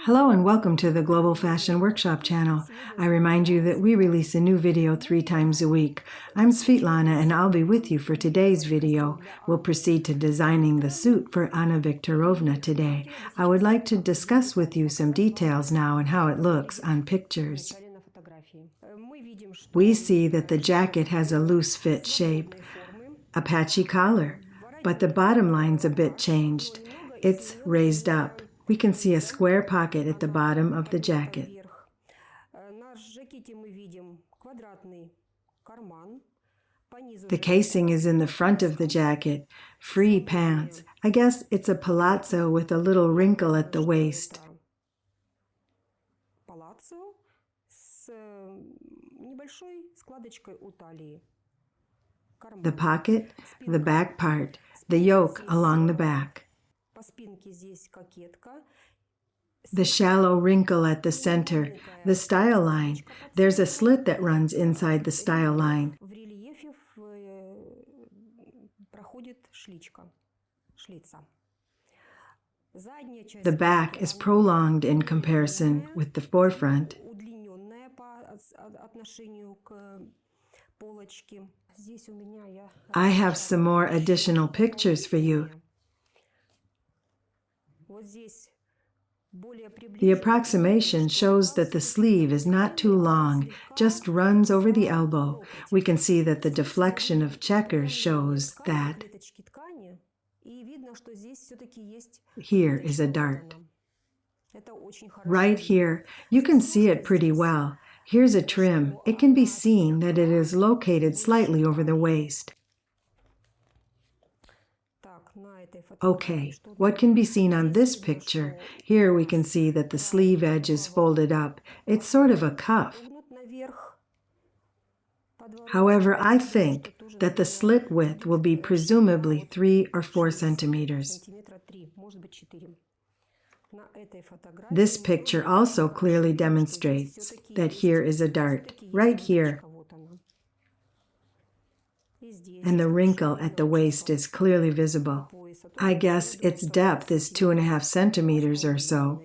Hello and welcome to the Global Fashion Workshop channel. I remind you that we release a new video 3 times a week. I'm Svetlana and I'll be with you for today's video. We'll proceed to designing the suit for Anna Viktorovna today. I would like to discuss with you some details now and how it looks on pictures. We see that the jacket has a loose fit shape, apache collar, but the bottom line's a bit changed. It's raised up. We can see a square pocket at the bottom of the jacket. The casing is in the front of the jacket. Free pants. I guess it's a palazzo with a little wrinkle at the waist. The pocket, the back part, the yoke along the back. The shallow wrinkle at the center, the style line. There's a slit that runs inside the style line. The back is prolonged in comparison with the forefront. I have some more additional pictures for you. The approximation shows that the sleeve is not too long, just runs over the elbow. We can see that the deflection of checkers shows that here is a dart. Right here, you can see it pretty well. Here's a trim. It can be seen that it is located slightly over the waist. Okay, what can be seen on this picture? Here we can see that the sleeve edge is folded up. It's sort of a cuff. However, I think that the slit width will be presumably 3 or 4 centimeters. This picture also clearly demonstrates that here is a dart, right here. And the wrinkle at the waist is clearly visible. I guess its depth is 2.5 centimeters or so.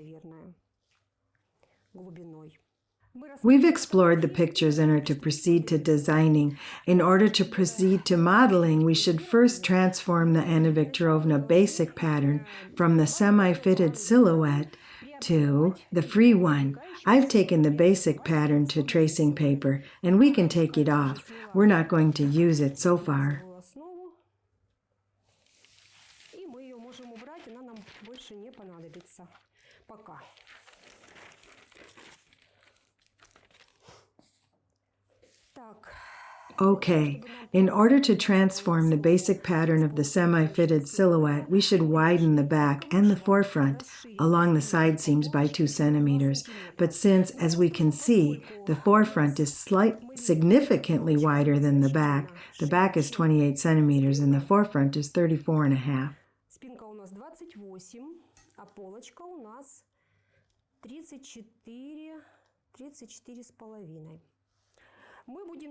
We've explored the pictures and are to proceed to designing. In order to proceed to modeling, we should first transform the Anna Viktorovna basic pattern from the semi-fitted silhouette to the free one. I've taken the basic pattern to tracing paper, and we can take it off. We're not going to use it so far. Okay, in order to transform the basic pattern of the semi-fitted silhouette, we should widen the back and the forefront along the side seams by 2 centimeters. But since, as we can see, the forefront is significantly wider than the back is 28 centimeters and the forefront is 34.5.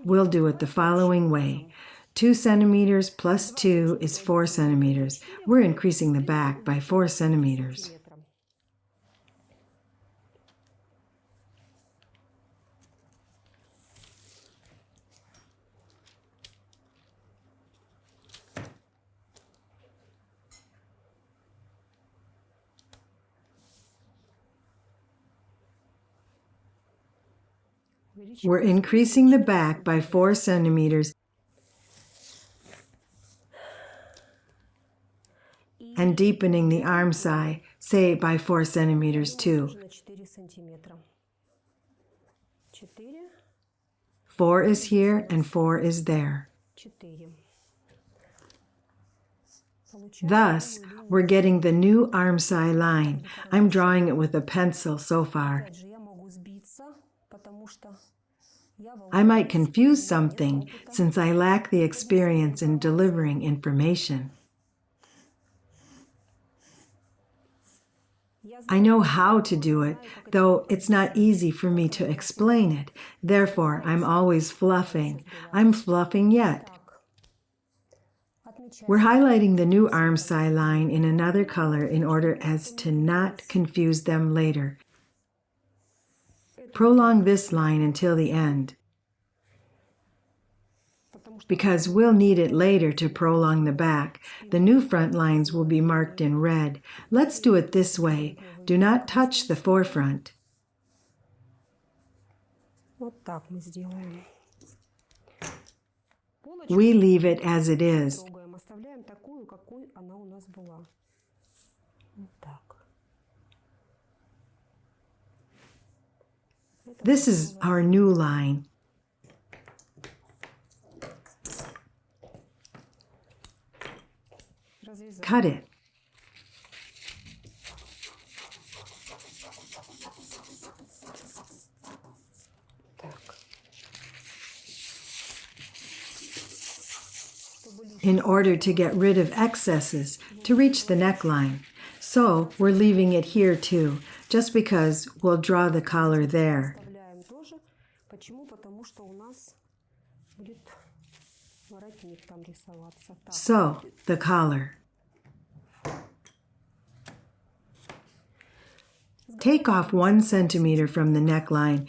We'll do it the following way. 2 centimeters plus 2 is 4 centimeters. We're increasing the back by 4 centimeters. We're increasing the back by 4 centimeters and deepening the armscye, say by 4 centimeters too. 4 is here and 4 is there. Thus, we're getting the new armscye line. I'm drawing it with a pencil so far. I might confuse something since I lack the experience in delivering information. I know how to do it, though it's not easy for me to explain it. Therefore, I'm always fluffing. I'm fluffing yet. We're highlighting the new armscye line in another color in order as to not confuse them later. Prolong this line until the end, because we'll need it later to prolong the back. The new front lines will be marked in red. Let's do it this way. Do not touch the forefront. We leave it as it is. This is our new line. Cut it. In order to get rid of excesses, to reach the neckline. So we're leaving it here too, just because we'll draw the collar there. So, the collar. Take off 1 centimeter from the neckline.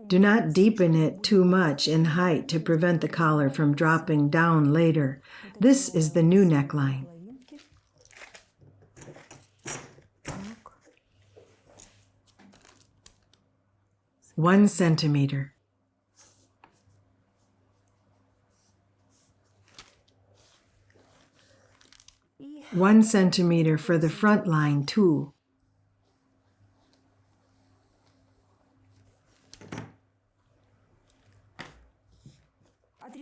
Do not deepen it too much in height to prevent the collar from dropping down later. This is the new neckline. One centimeter. 1 centimeter for the front line too.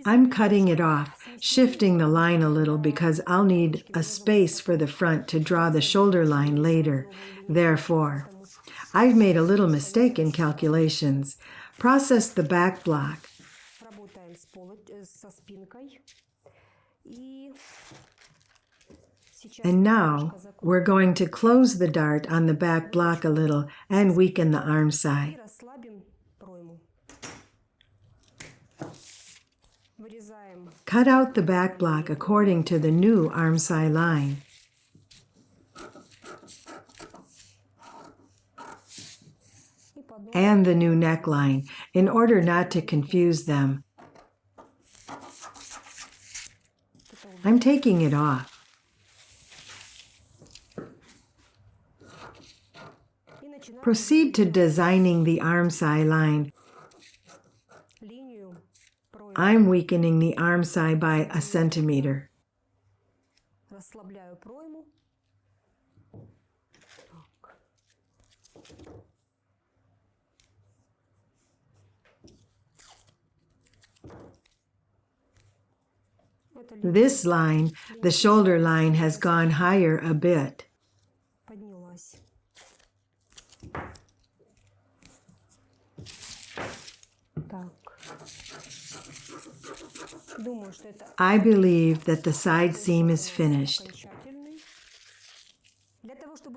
I'm cutting it off, shifting the line a little because I'll need a space for the front to draw the shoulder line later. Therefore, I've made a little mistake in calculations. Process the back block. And now we're going to close the dart on the back block a little and weaken the armscye. Cut out the back block according to the new armscye line. And the new neckline, in order not to confuse them. I'm taking it off. Proceed to designing the armscye line. I'm weakening the armscye by 1 centimeter. This line, the shoulder line, has gone higher a bit. I believe that the side seam is finished.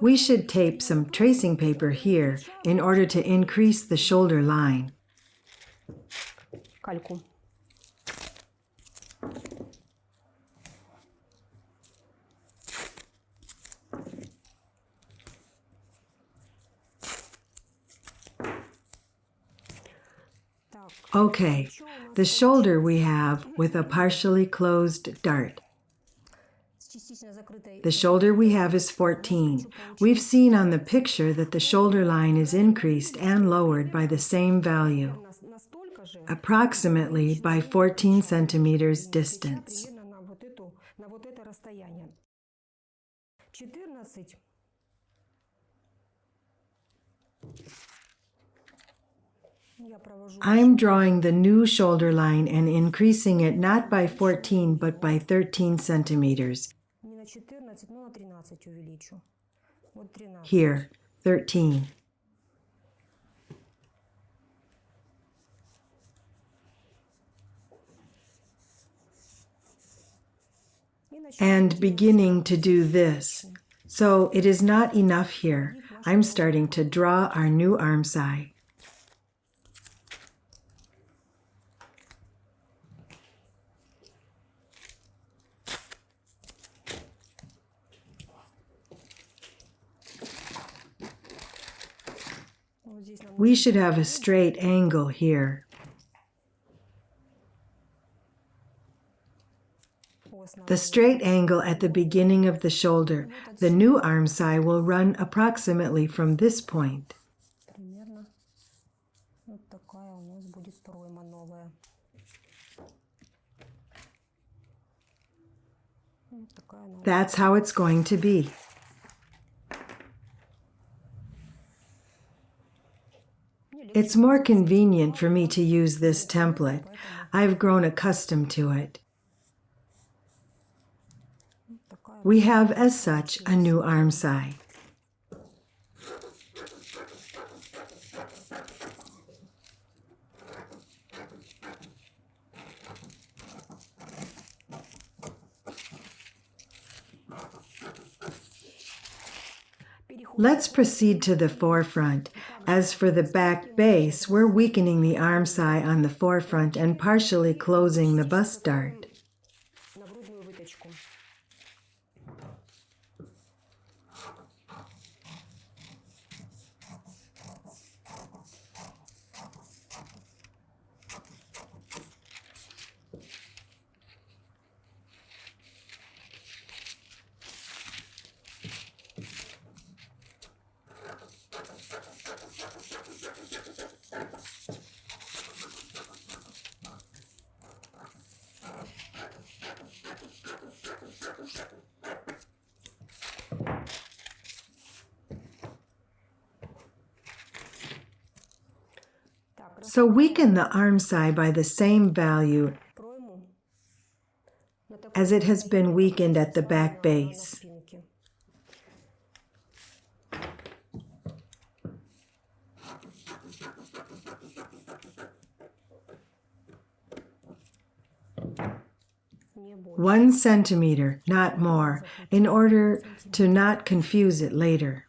We should tape some tracing paper here in order to increase the shoulder line. Okay, the shoulder we have with a partially closed dart. The shoulder we have is 14. We've seen on the picture that the shoulder line is increased and lowered by the same value, approximately by 14 centimeters distance. I'm drawing the new shoulder line and increasing it not by 14 but by 13 centimeters. Here, 13. And beginning to do this. So it is not enough here. I'm starting to draw our new armscye. We should have a straight angle here. The straight angle at the beginning of the shoulder, the new armscye will run approximately from this point. That's how it's going to be. It's more convenient for me to use this template. I've grown accustomed to it. We have, as such, a new armscye. Let's proceed to the forefront. As for the back base, we're weakening the armscye on the forefront and partially closing the bust dart. So weaken the armscye by the same value as it has been weakened at the back base. One centimeter, not more, in order to not confuse it later.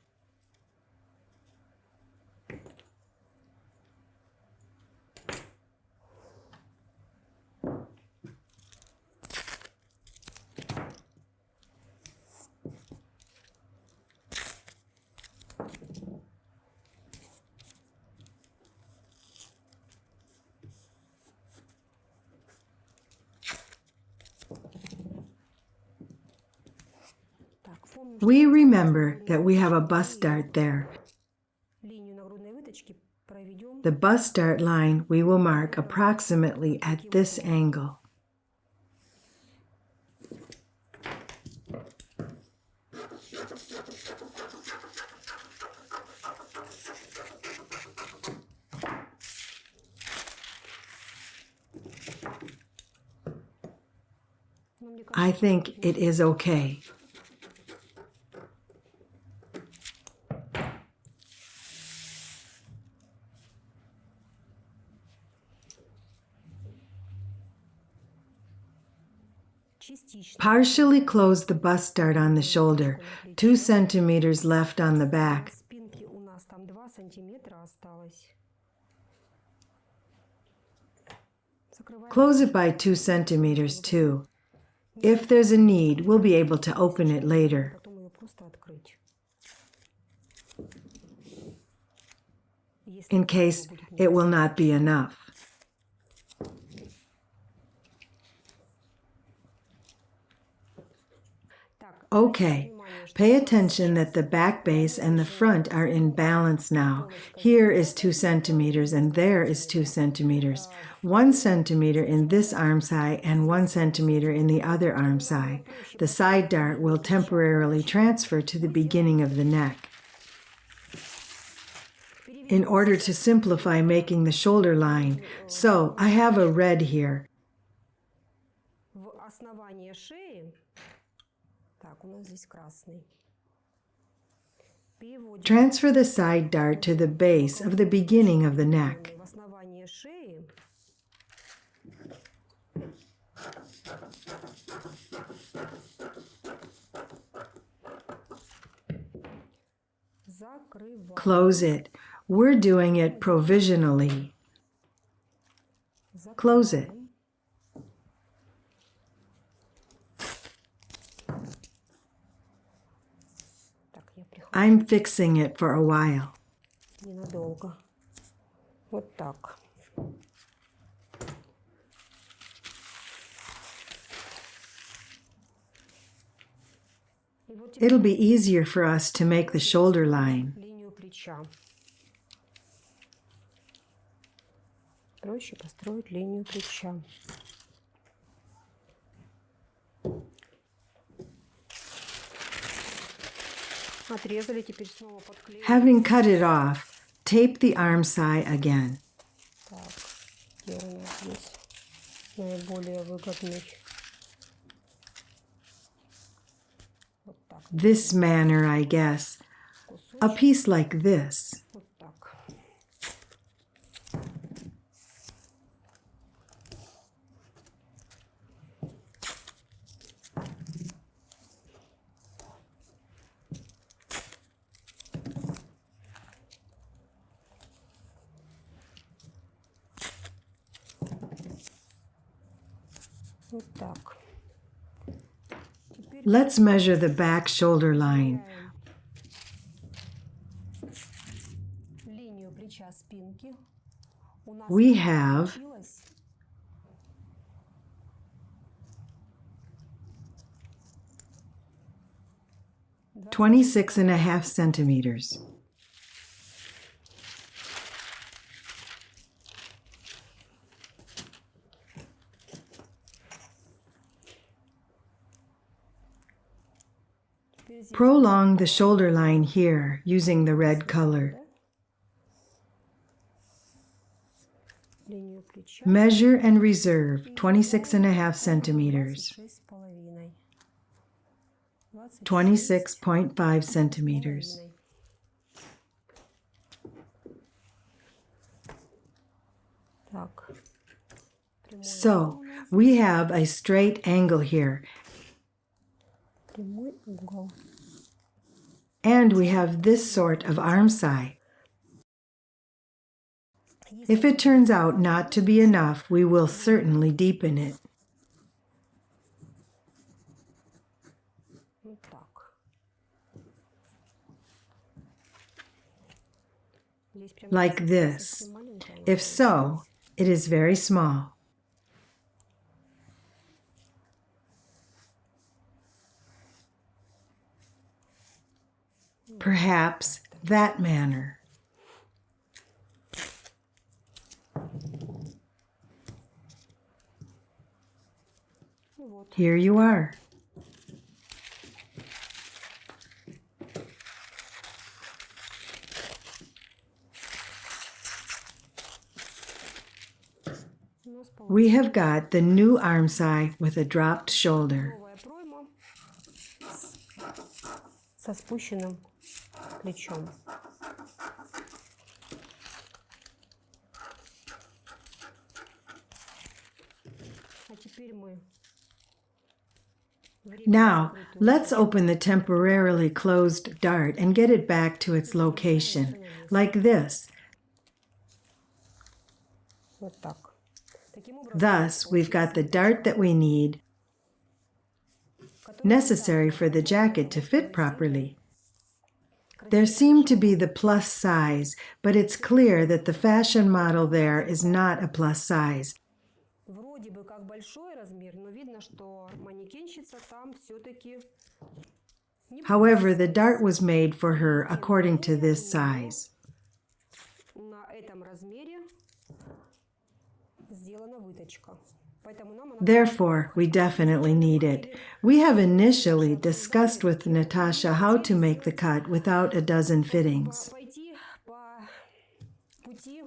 We remember that we have a bust dart there. The bust dart line we will mark approximately at this angle. I think it is okay. Partially close the bust dart on the shoulder, 2 centimeters left on the back. Close it by 2 centimeters too. If there's a need, we'll be able to open it later. In case it will not be enough. Okay, pay attention that the back base and the front are in balance now. Here is 2 centimeters and there is 2 centimeters. 1 centimeter in this armscye and 1 centimeter in the other armscye. The side dart will temporarily transfer to the beginning of the neck. In order to simplify making the shoulder line, so I have a red here. Transfer the side dart to the base of the beginning of the neck. Close it. We're doing it provisionally. Close it. I'm fixing it for a while. Вот так. It'll be easier for us to make the shoulder line. Линию плеча. Проще построить линию плеча. Отрезали, теперь снова подклеим. Having cut it off, tape the armscye again. Так, где у нас здесь наиболее выгодный? Вот так. This manner, I guess. A piece like this. Вот так. Вот так. Let's measure the back shoulder line. Линию плеча спинки. У нас We have получилось 26.5 centimeters. Prolong the shoulder line here using the red color. линию плеча. Measure and reserve 26.5 centimeters. 26.5 centimeters. Так. So, we have a straight angle here, Прямой угол. and we have this sort of armscye. If it turns out not to be enough, we will certainly deepen it. Вот так. Здесь прям Like this. совсем маленькая. If so, it is very small. Perhaps that manner. Вот. Here you are. У нас We have got the new armscye with a dropped shoulder. новая пройма со спущенным плечом. А теперь мы Now, let's open the temporarily closed dart and get it back to its location, like this. вот так. Таким образом, Thus, we've got the dart that we need, necessary for the jacket to fit properly. There seemed to be the plus size, but it's clear that the fashion model there is not a plus size. вроде бы как большой размер, но видно, что манекенщица там все-таки However, the dart was made for her according to this size. на этом размере сделана выточка. Поэтому нам она Therefore, we definitely need it. We have initially discussed with Natasha how to make the cut without a dozen fittings. пойти по пути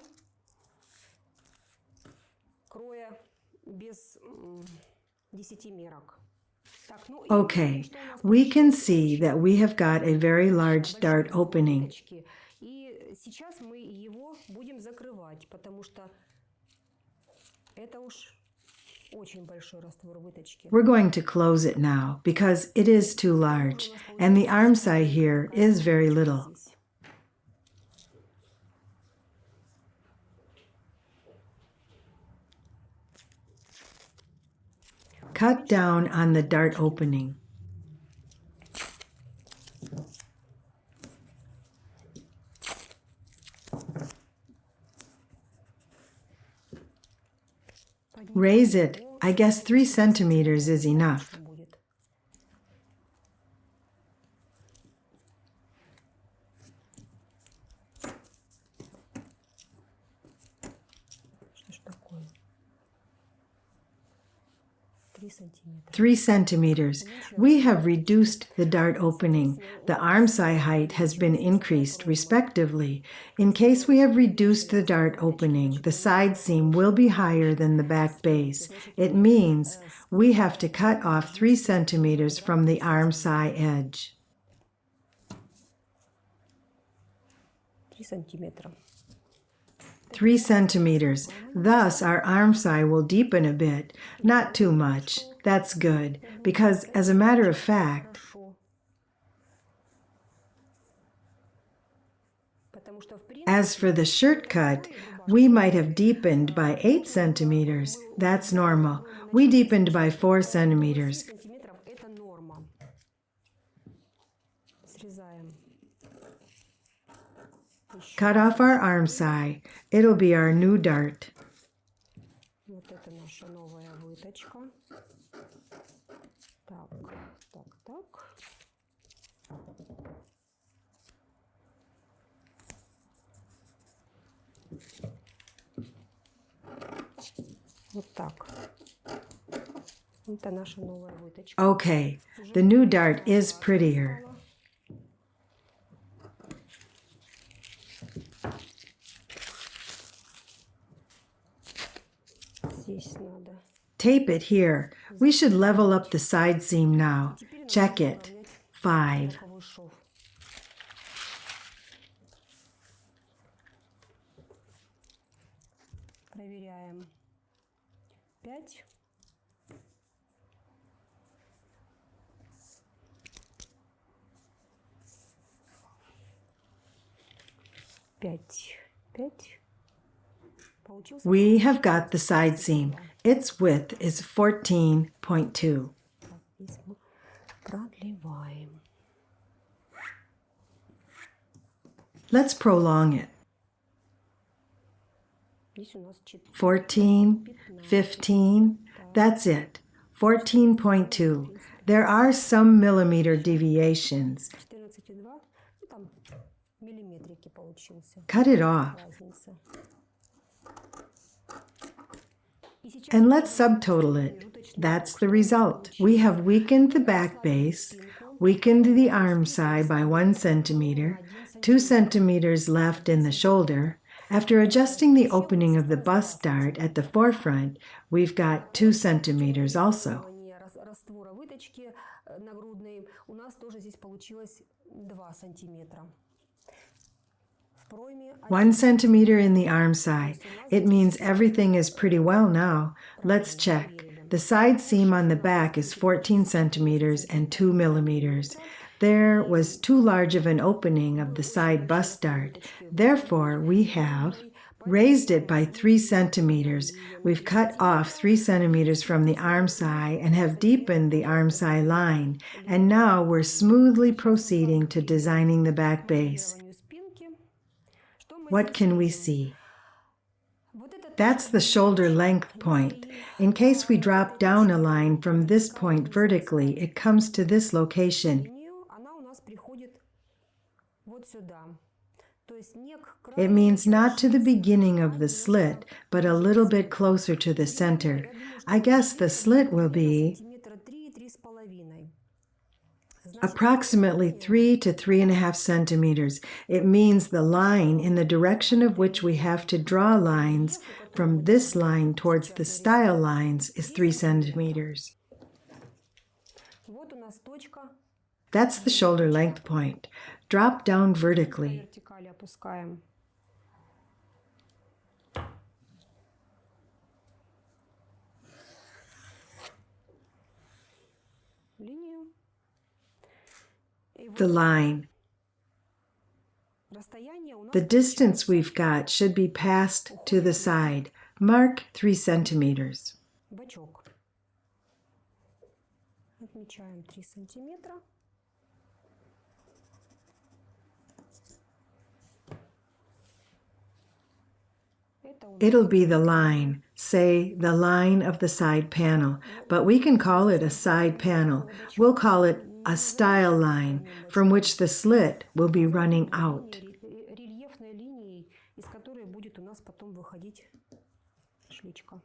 кроя без 10 мерок. Так, ну, и Okay, что у нас we can see that we have got a very large dart opening. выточки. И сейчас мы его будем закрывать, потому что это уж очень большой раствор выточки. We're going to close it now because it is too large, and the armscye here is very little. Здесь. Cut down on the dart opening. Raise it. I guess 3 centimeters is enough. будет. Что ж такое? 3 сантиметра. 3 centimeters. We have reduced the dart opening. The armscye height has been increased, respectively. In case we have reduced the dart opening, the side seam will be higher than the back base. It means we have to cut off 3 centimeters from the armscye edge. 3 сантиметра. 3 centimeters. Thus, our armscye will deepen a bit. Not too much. That's good, because as a matter of fact, Хорошо. Потому что, в принципе, as for the shirt cut, we might have deepened by 8 centimeters. That's normal. We deepened by 4 centimeters. 3 сантиметров – это норма. Срезаем. Cut off our armscye. It'll be our new dart. Вот это наша новая выточка. Так, так, так. Вот так. Это наша новая выточка. Okay, the new dart is prettier. Здесь надо. Tape it here. We should level up the side seam now. Check it. 5. Боковой шов. Проверяем. 5. Пять. Получился. We have got the side seam. Its width is 14.2. Здесь мы продлеваем. Let's prolong it. Здесь у нас 4. 14, 15, that's it. 14.2. There are some millimeter deviations. 14,2. Ну, там миллиметрики получился. Cut it off. Разница. И сейчас And let's subtotal it. That's the result. We have weakened the back base, weakened the armscye by 1 centimeter, 2 centimeters left in the shoulder. After adjusting the opening of the bust dart at the forefront, we've got 2 centimeters also. раствора выточки нагрудной у нас тоже здесь получилось 2 сантиметра. В пройме 1 centimeter in the armscye. It means everything is pretty well now. Let's check. The side seam on the back is 14 centimeters and 2 millimeters. There was too large of an opening of the side bust dart. Therefore, we have raised it by 3 centimeters. We've cut off 3 centimeters from the armscye and have deepened the armscye line. And now we're smoothly proceeding to designing the back base. спинки. Что мы What can we see? вот этот That's the shoulder length point. In case we drop down a line from this point vertically, it comes to this location. линию, она у нас приходит вот сюда. То есть не к краю, It means not to the beginning of the slit, but a little bit closer to the center. I guess the slit will be сантиметра 3-3,5. approximately 3 to 3.5 centimeters. It means the line in the direction of which we have to draw lines from this line towards the style lines is 3 centimeters. Вот у нас точка. That's the shoulder length point. Drop down vertically. Вертикали опускаем. Линию. И вот The line. расстояние у нас The distance we've got should be passed to the side. Mark 3 centimeters. бачок. Отмечаем 3 сантиметра. Это у нас It'll be the line. say, the line of the side panel, but we can call it a side panel. We'll call it a style line from which the slit will be running out. Рельефной линией, из которой будет у нас потом выходить шличка.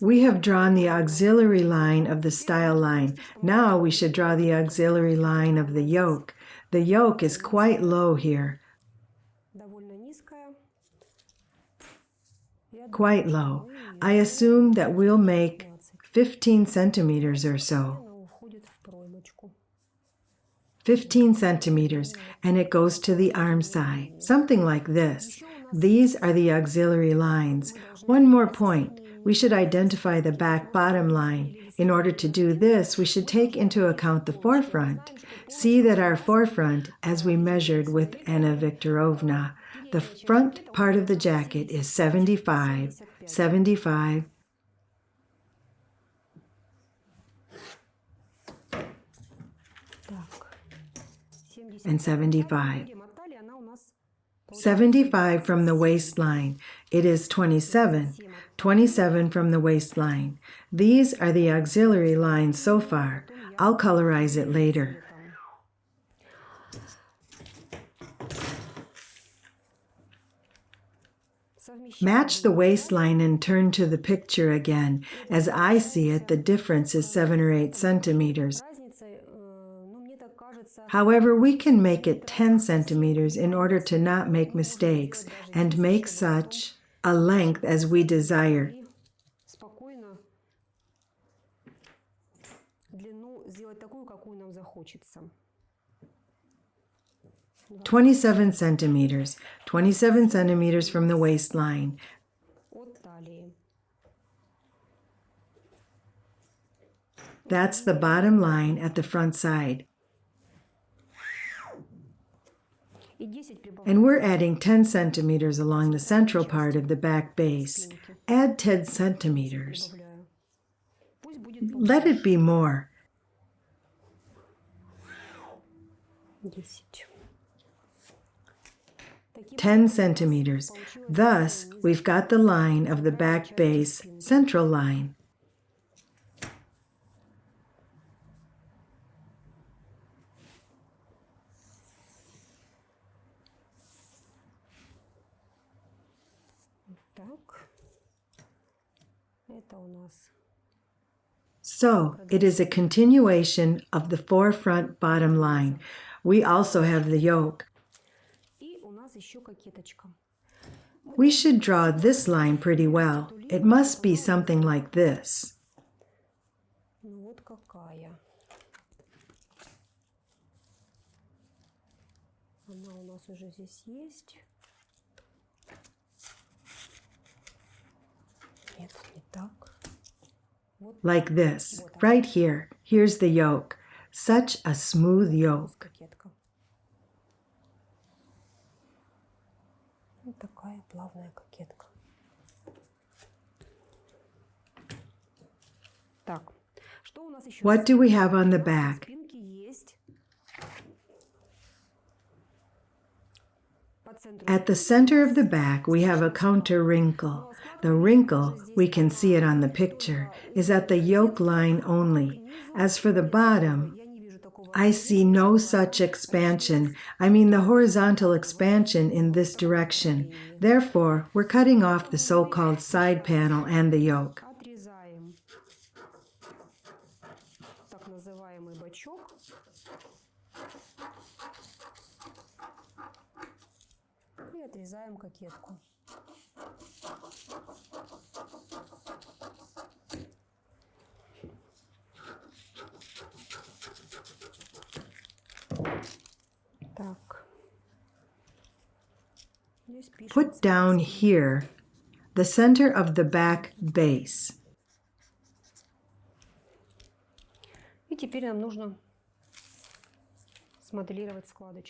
We have drawn the auxiliary line of the style line. Now we should draw the auxiliary line of the yoke. The yoke is quite low here. Quite low. I assume that we'll make 15 centimeters or so. 15 centimeters, and it goes to the armscye, something like this. These are the auxiliary lines. One more point. We should identify the back-bottom line. In order to do this, we should take into account the forefront. See that our forefront, as we measured with Anna Viktorovna, the front part of the jacket is 75, 75, and 75. 75 from the waistline. It is 27. 27 from the waistline. These are the auxiliary lines so far. I'll colorize it later. Match the waistline and turn to the picture again. As I see it, the difference is 7 or 8 centimeters. However, we can make it 10 centimeters in order to not make mistakes and make such a length as we desire. 27 centimeters. 27 centimeters from the waistline. That's the bottom line at the front side. And we're adding 10 centimeters along the central part of the back base. Add 10 centimeters. Let it be more. 10 centimeters. Thus, we've got the line of the back base central line. So, it is a continuation of the forefront bottom line. We also have the yoke. We should draw this line pretty well. It must be something like this. Like this, right here. Here's the yoke. Such a smooth yoke. What do we have on the back? At the center of the back, we have a counter wrinkle. The wrinkle, we can see it on the picture, is at the yoke line only. As for the bottom, I see no such expansion. I mean the horizontal expansion in this direction. Therefore, we're cutting off the so-called side panel and the yoke. Put down here the center of the back base.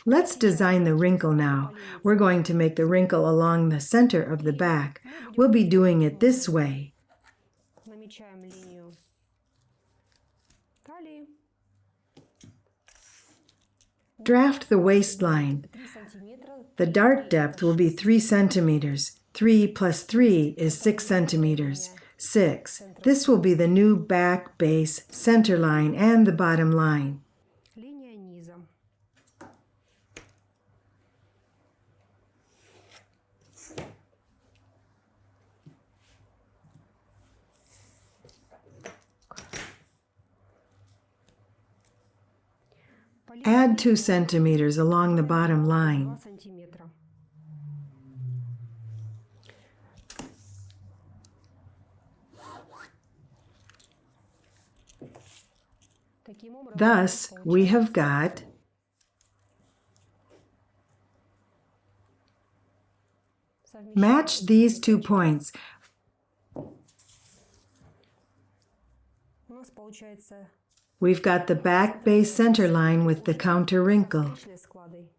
Let's design the wrinkle now. We're going to make the wrinkle along the center of the back. We'll be doing it this way. Draft the waistline. The dart depth will be 3 centimeters. 3 plus 3 is 6 centimeters. 6. This will be the new back base center line and the bottom line. Линия низа. Add 2 centimeters along the bottom 2 line. сантиметра. Таким образом, Thus, we have got match these 2 points. у нас получается We've got the back base center line with the counter wrinkle. отличной складой.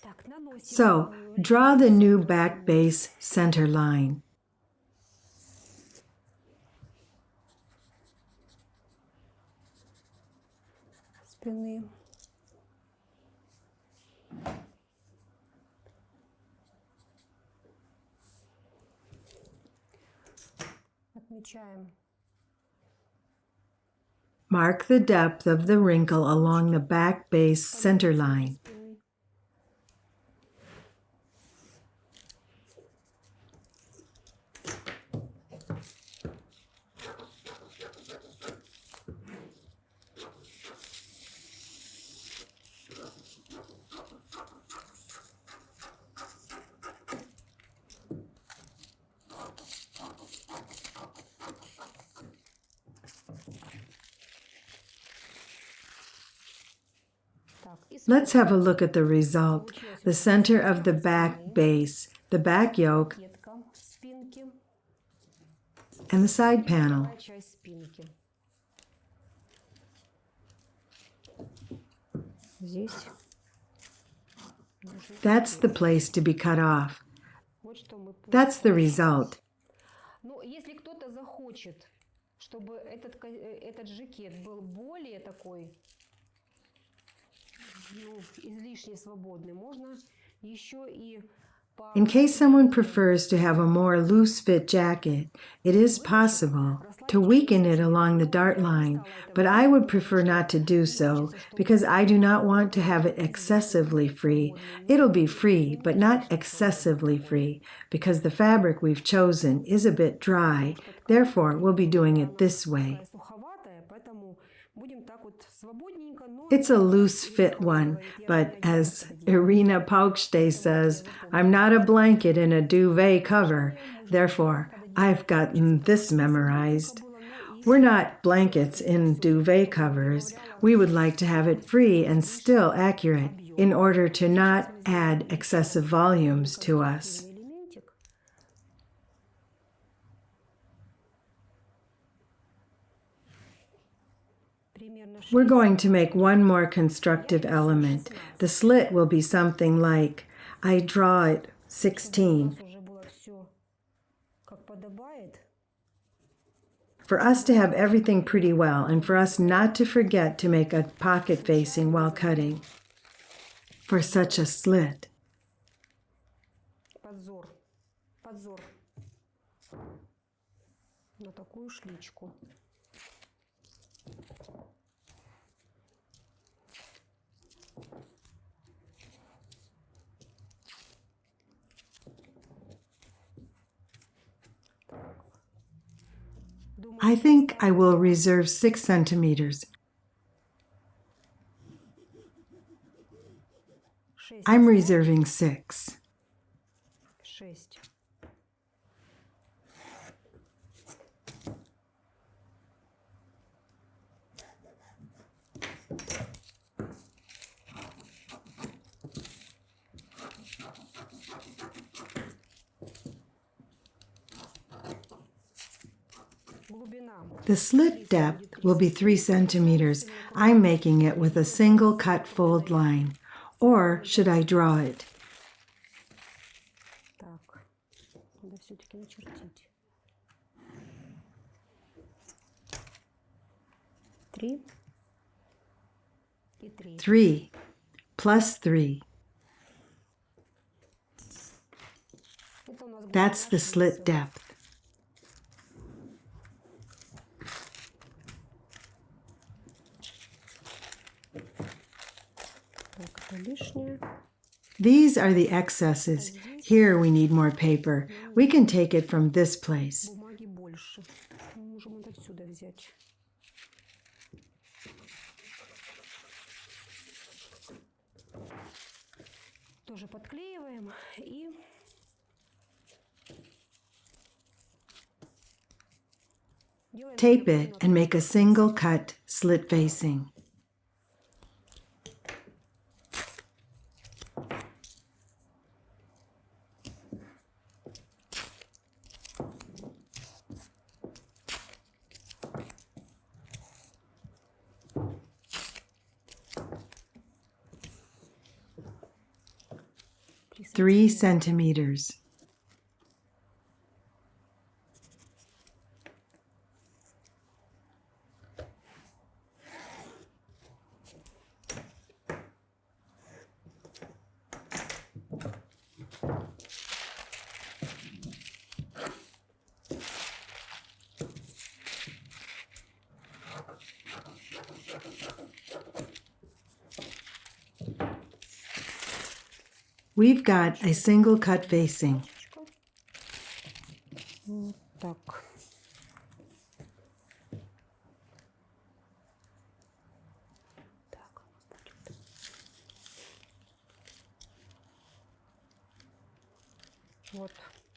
Так, наносим So, draw the new back base center line. спины. Отмечаем Mark the depth of the wrinkle along the back base center line. спины. Так, и Let's have a look at the result. The center of the back base, the back yoke, сетка спинки, and the side panel. вторая часть спинки. Здесь. That's the place to be cut off. Вот что мы That's the result. Но если кто-то захочет, чтобы этот жакет был более такой, ну, излишне свободный, можно еще и In case someone prefers to have a more loose-fit jacket, it is possible to weaken it along the dart line, but I would prefer not to do so because I do not want to have it excessively free. It'll be free, but not excessively free, because the fabric we've chosen is a bit dry. Therefore, we'll be doing it this way. суховатая, поэтому будем так вот свободненько, но It's a loose-fit one, but as Irina Paukšte says, I'm not a blanket in a duvet cover. Therefore, I've gotten this memorized. We're not blankets in duvet covers. We would like to have it free and still accurate in order to not add excessive volumes to us. элементик. Примерно We're going to make one more constructive element. The slit will be something like, I draw it 16. уже было все как подобает. For us to have everything pretty well, and for us not to forget to make a pocket facing while cutting. For such a slit. Подзор. Подзор. На такую шличку. I think I will reserve 6 centimeters. I'm reserving 6. 6. The slit depth will be 3 centimeters. I'm making it with a single cut fold line. Or should I draw it? Так, надо все-таки начертить. 3 и 3. 3 plus 3. That's the slit depth. Так, это лишнее. These are the excesses. Here we need more paper. We can take it from this place. Бумаги больше. Мы можем вот отсюда взять. Тоже подклеиваем и Tape it and make a single cut slit facing. Three centimeters. We've got a single cut facing. вот так. Так, будет. Вот.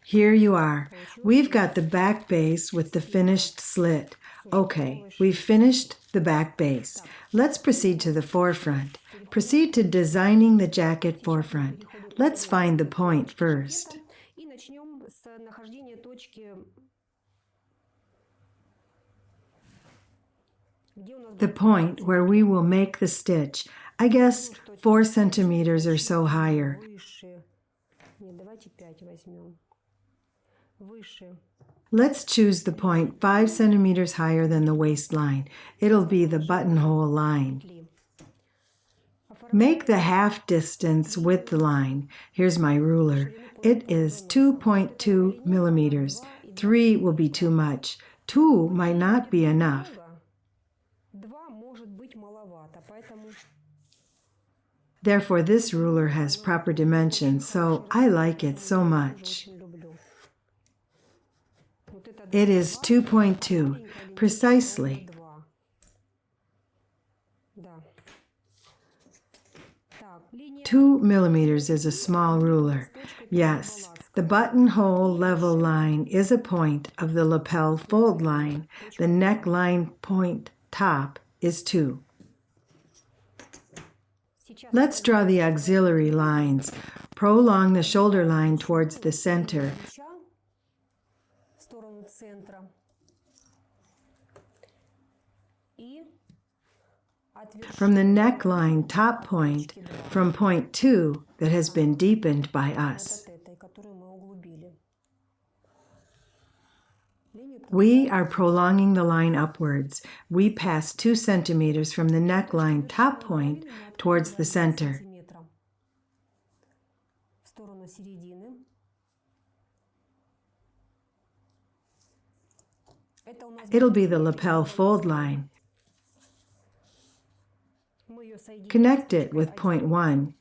Here you are. We've got the back base with the finished slit. Okay, we've finished the back base. Let's proceed to the forefront. Proceed to designing the jacket forefront. Let's find the point first. И начнем с нахождения точки, где у нас The point where we will make the stitch. I guess 4 centimeters or so higher. выше. Нет, давайте 5 возьмем. Выше. Let's choose the point 5 centimeters higher than the waistline. It'll be the buttonhole line. Петли. Make the half distance with the line. Here's my ruler. It is 2.2 millimeters. 3 will be too much. 2 might not be enough. 2 может быть маловато, поэтому Therefore, this ruler has proper dimensions, so I like it so much. очень люблю. Вот это It is 2.2, precisely. 2. Да. Так, линия 2 millimeters is a small ruler. Yes, the buttonhole level line is a point of the lapel fold line. The neckline point top is 2. сейчас Let's draw the auxiliary lines. Prolong the shoulder line towards the center. плеча в сторону центра. И от From the neckline top point, from point 2 that has been deepened by us. от этой, которую мы углубили. Линию We are prolonging the line upwards. We pass 2 centimeters from the neckline top point towards the center. сантиметра в сторону середины. Это у нас It'll be the lapel fold line. мы ее соединим. Connect it with point 1.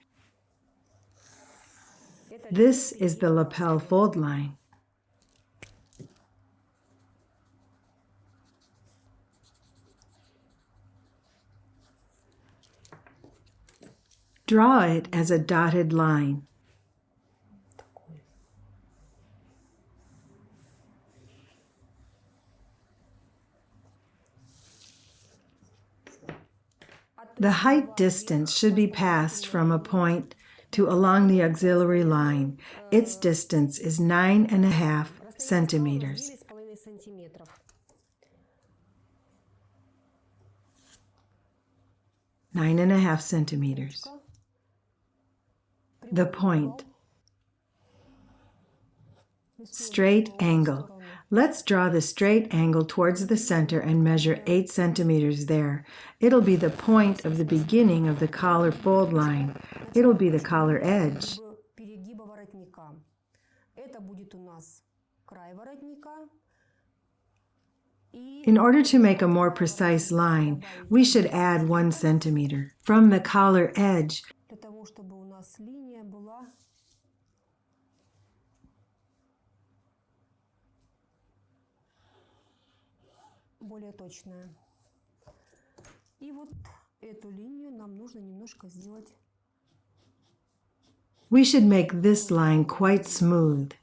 Это This is the lapel fold line. Draw it as a dotted line. такой. The height distance should be passed from a point to along the auxiliary line. Its distance is 9.5 centimeters. 9,5 сантиметров. 9.5 centimeters. The point. Straight angle. Let's draw the straight angle towards the center and measure 8 centimeters there. It'll be the point of the beginning of the collar fold line. It'll be the collar edge. In order to make a more precise line, we should add 1 centimeter from the collar edge. Более точная. И вот эту линию нам нужно немножко сделать. We should make this line quite smooth.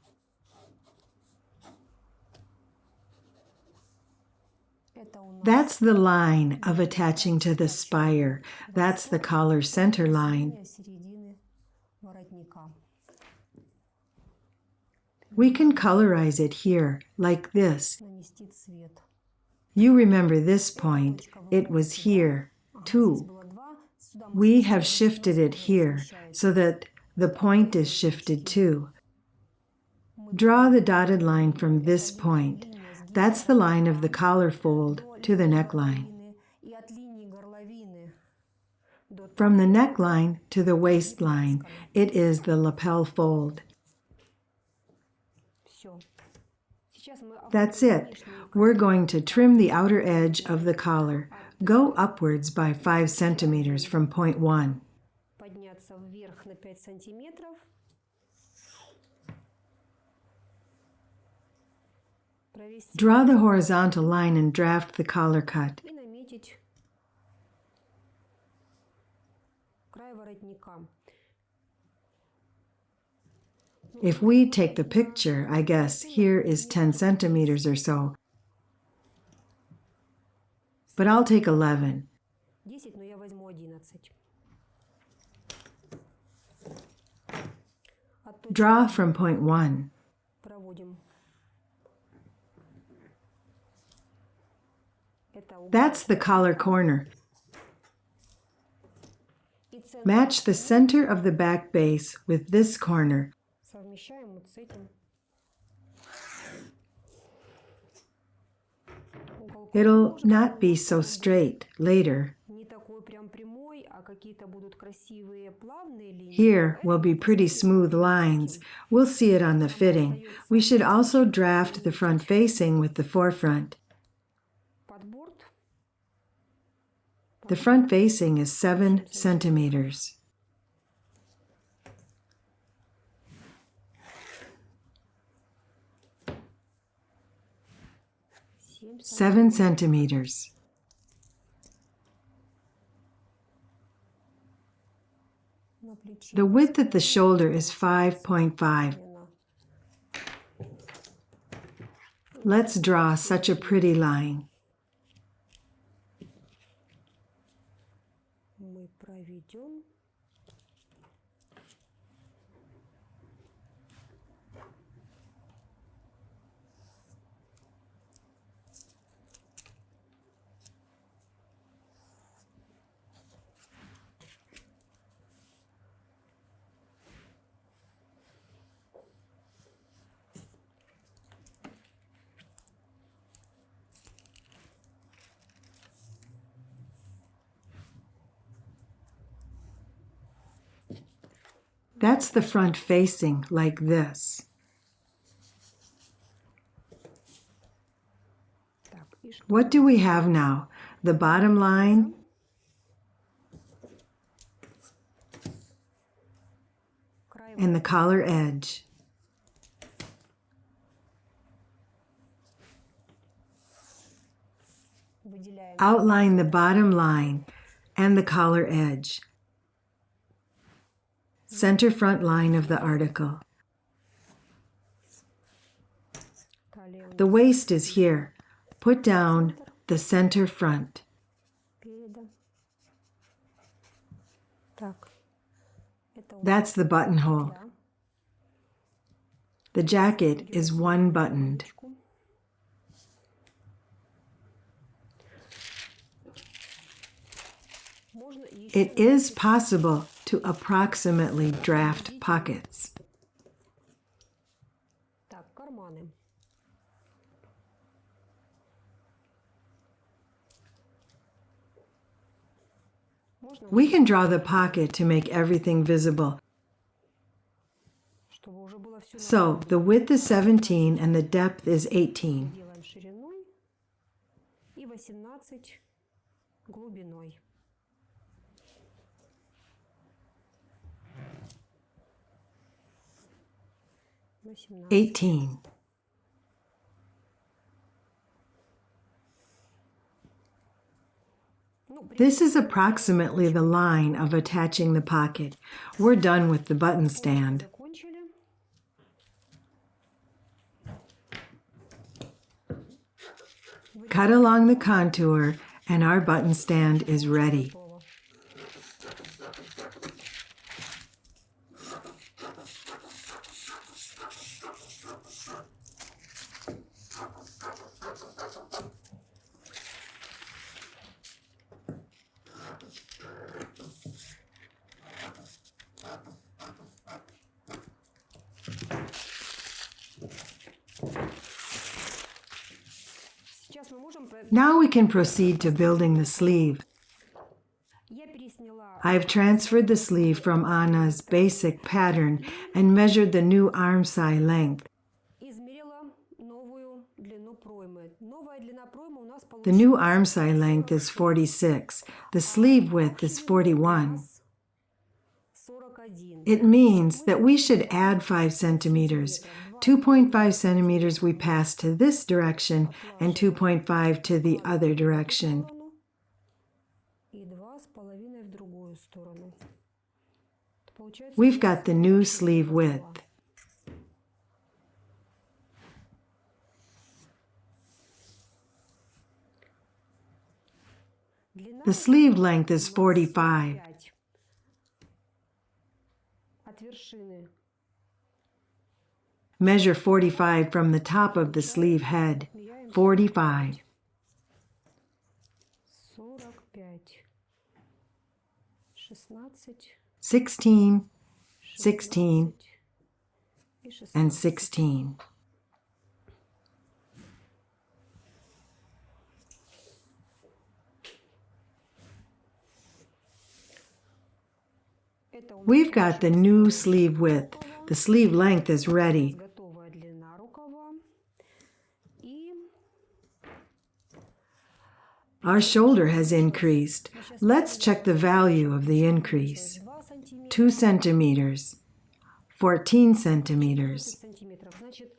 That's the line of attaching to the spire. That's the collar center line. We can colorize it here, like this. You remember this point. It was here, too. We have shifted it here, so that the point is shifted too. Draw the dotted line from this point. That's the line of the collar fold to the neckline. From the neckline to the waistline, it is the lapel fold. That's it. We're going to trim the outer edge of the collar. Go upwards by 5 centimeters from point 1. Draw the horizontal line and draft the collar cut. If we take the picture, I guess here is 10 centimeters or so. But I'll take 11. Draw from point 1. That's the collar corner. Match the center of the back base with this corner. It'll not be so straight later. Here will be pretty smooth lines. We'll see it on the fitting. We should also draft the front facing with the forefront. The front facing is 7 centimeters. 7 centimeters. The width at the shoulder is 5.5. Let's draw such a pretty line. That's the front facing, like this. What do we have now? The bottom line and the collar edge. Outline the bottom line and the collar edge. Center front line of the article. The waist is here. Put down the center front. That's the buttonhole. The jacket is one buttoned. It is possible to approximately draft pockets. Так, карманы. Можно, We can draw the pocket to make everything visible. чтобы уже было все So, the width is 17 and the depth is 18. делаем шириной и 18 глубиной. Восемнадцать. 18. This is approximately the line of attaching the pocket. We're done with the button stand. Закончили. Cut along the contour and our button stand is ready. Готово. Сейчас мы можем... Now we can proceed to building the sleeve. Я пересняла I've transferred the sleeve from Anna's basic pattern and measured the new armscye length. измерила новую длину проймы. Новая длина проймы у нас The получилась new armscye length is 46. The sleeve width is 41. 41. It means that we should add 5 centimeters. 2.5 centimeters we pass to this direction and 2.5 to the other direction. И 2,5 в другую сторону. Получается, We've got the new sleeve width. длина The sleeve length is 45. 5. От вершины Measure 45 from the top of the sleeve head. 45. 45. 16, 16, 16, и 16. and 16. Это у нас We've got the new sleeve width. The sleeve length is ready. готовая длина рукава. И Our shoulder has increased. Let's check the value of the increase. 2 сантиметра. 2 centimeters. 14 centimeters. Сантиметров. Значит,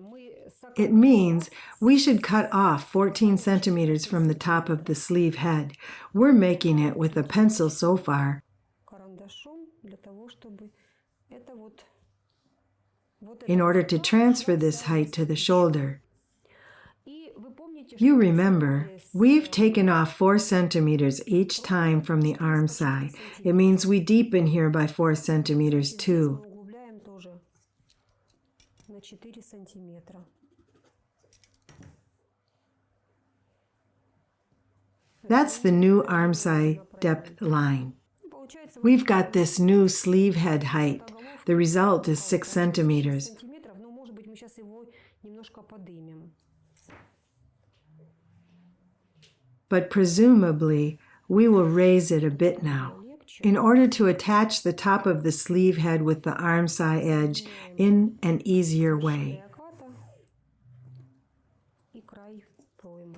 мы It means we should cut off 14 centimeters from the top of the sleeve head. We're making it with a pencil so far. карандашом для того, чтобы это вот In order to transfer this height to the shoulder. И вы помните, You что мы remember, делали с we've taken off 4 centimeters each time from the armscye. It means we deepen here by 4 centimeters здесь too. мы углубляем тоже на 4 сантиметра. That's the new armscye depth line. Получается, We've got this new sleeve head height. The result is 6 centimeters. сантиметров, но может быть мы сейчас его немножко подымем. But presumably, we will raise it a bit now in order to attach the top of the sleeve head with the armscye edge in an easier way. Оката и край проймы.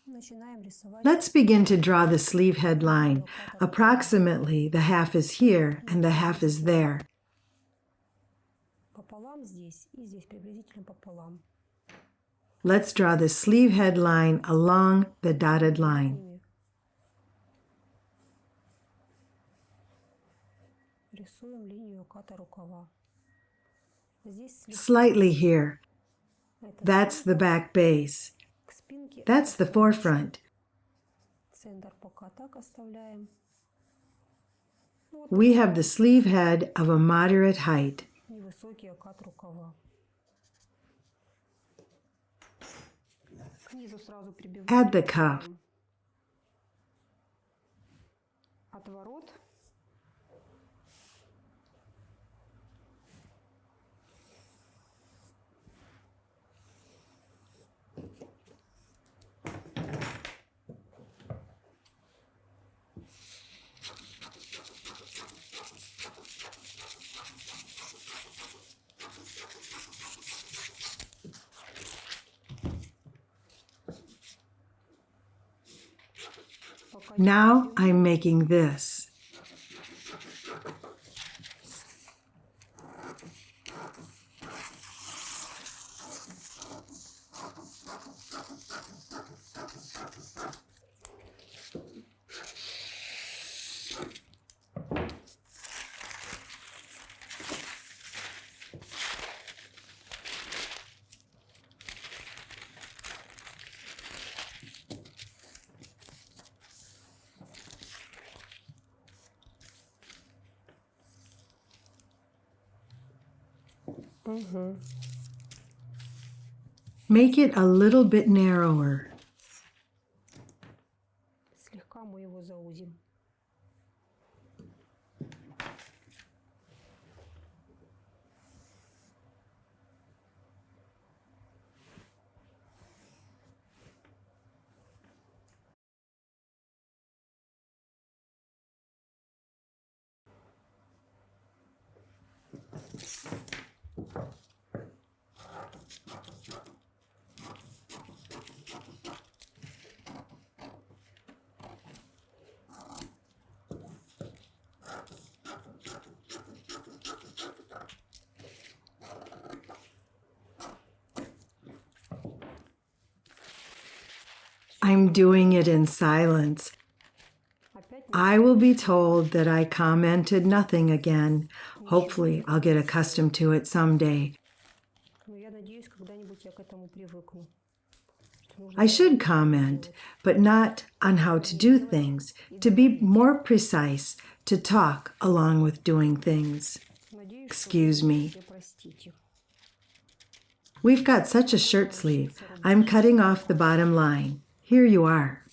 Начинаем рисовать. Let's begin to draw the sleeve head line. Approximately, the half is here and the half is there. Пополам здесь и здесь приблизительно пополам. Let's draw the sleeve head line along the dotted line. Рисуем линию оката рукава. Здесь слегка Slightly here. это That's the back base. к спинке. That's the forefront. Центр пока так оставляем. We have the sleeve head of a moderate height. Невысокий окат рукава. снизу сразу прибиваем. Add the cuff. Отворот. Now I'm making this. Make it a little bit narrower. Слегка мы его заузим. I'm doing it in silence. I will be told that I commented nothing again. Hopefully, I'll get accustomed to it someday. Но я надеюсь, когда-нибудь я к этому привыкну. I should comment, but not on how to do things, to be more precise, to talk along with doing things. Excuse me. We've got such a shirt sleeve. I'm cutting off the bottom line. Here you are.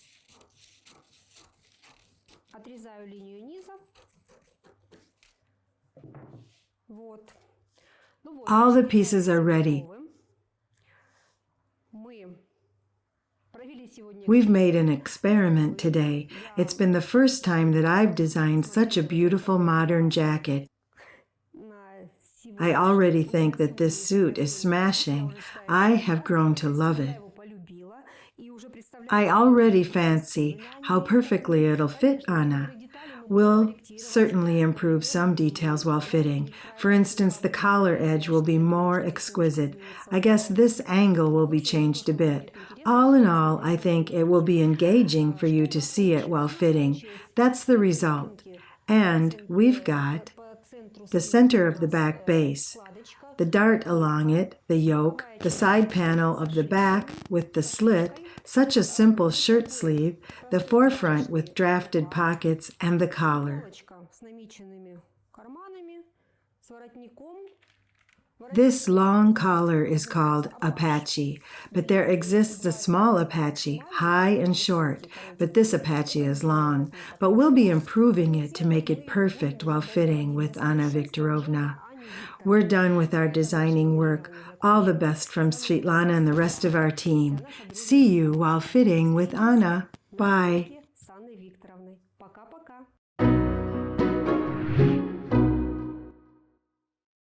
Отрезаю линию низа. Вот. All the pieces are ready. We've made an experiment today. It's been the first time that I've designed such a beautiful modern jacket. I already think that this suit is smashing. I have grown to love it. I already fancy how perfectly it'll fit Anna. We'll certainly improve some details while fitting. For instance, the collar edge will be more exquisite. I guess this angle will be changed a bit. All in all, I think it will be engaging for you to see it while fitting. That's the result. And we've got the center of the back base, the dart along it, the yoke, the side panel of the back with the slit, such a simple shirt sleeve, the forefront with drafted pockets, and the collar. This long collar is called apache, but there exists a small apache, high and short, but this apache is long. But we'll be improving it to make it perfect while fitting with Anna Viktorovna. We're done with our designing work. All the best from Svetlana and the rest of our team. See you while fitting with Anna. Bye.